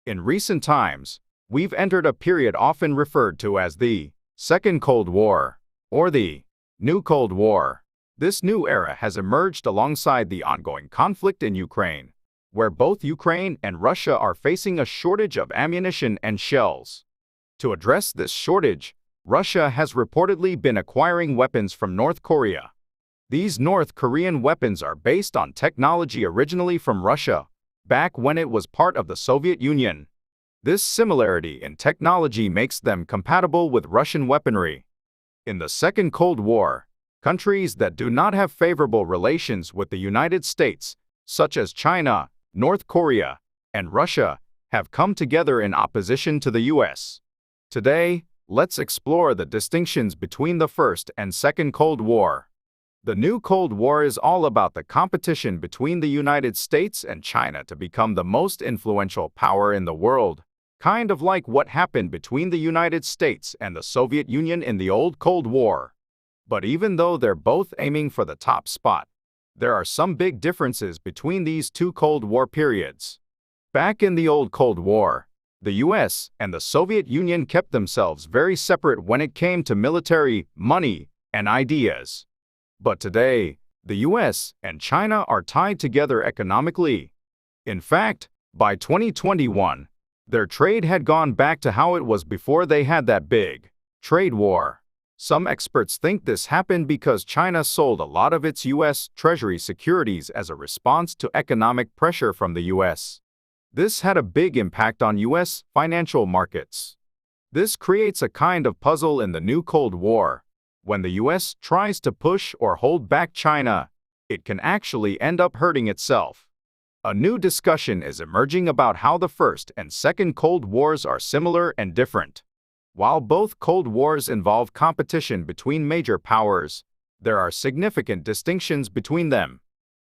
In recent times, we've entered a period often referred to as the Second Cold War, or the New Cold War. This new era has emerged alongside the ongoing conflict in Ukraine, where both Ukraine and Russia are facing a shortage of ammunition and shells. To address this shortage, Russia has reportedly been acquiring weapons from North Korea. These North Korean weapons are based on technology originally from Russia, back when it was part of the Soviet Union. This similarity in technology makes them compatible with Russian weaponry. In the Second Cold War, countries that do not have favorable relations with the United States, such as China, North Korea, and Russia, have come together in opposition to the US. Today, let's explore the distinctions between the First and Second Cold War. The New Cold War is all about the competition between the United States and China to become the most influential power in the world, kind of like what happened between the United States and the Soviet Union in the old Cold War. But even though they're both aiming for the top spot, there are some big differences between these two Cold War periods. Back in the old Cold War, the US and the Soviet Union kept themselves very separate when it came to military, money, and ideas. But today, the US and China are tied together economically. In fact, by 2021, their trade had gone back to how it was before they had that big trade war. Some experts think this happened because China sold a lot of its US Treasury securities as a response to economic pressure from the US. This had a big impact on US financial markets. This creates a kind of puzzle in the new Cold War. When the US tries to push or hold back China, it can actually end up hurting itself. A new discussion is emerging about how the First and Second Cold Wars are similar and different. While both Cold Wars involve competition between major powers, there are significant distinctions between them.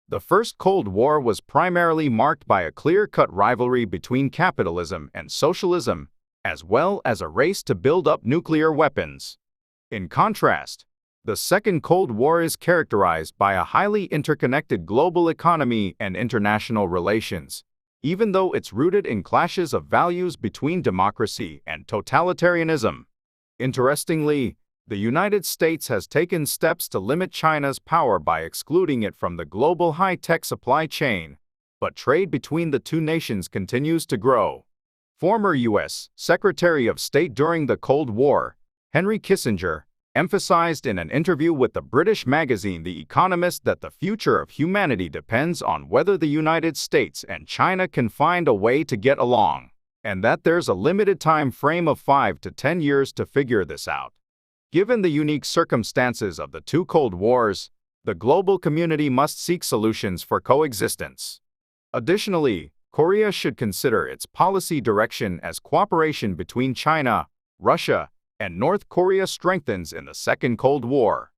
The First Cold War was primarily marked by a clear-cut rivalry between capitalism and socialism, as well as a race to build up nuclear weapons. In contrast, the Second Cold War is characterized by a highly interconnected global economy and international relations, even though it's rooted in clashes of values between democracy and totalitarianism. Interestingly, the United States has taken steps to limit China's power by excluding it from the global high-tech supply chain, but trade between the two nations continues to grow. Former U.S. Secretary of State during the Cold War, Henry Kissinger, emphasized in an interview with the British magazine The Economist that the future of humanity depends on whether the United States and China can find a way to get along, and that there's a limited time frame of 5 to 10 years to figure this out. Given the unique circumstances of the two Cold Wars, the global community must seek solutions for coexistence. Additionally, Korea should consider its policy direction as cooperation between China, Russia, and North Korea strengthens in the Second Cold War.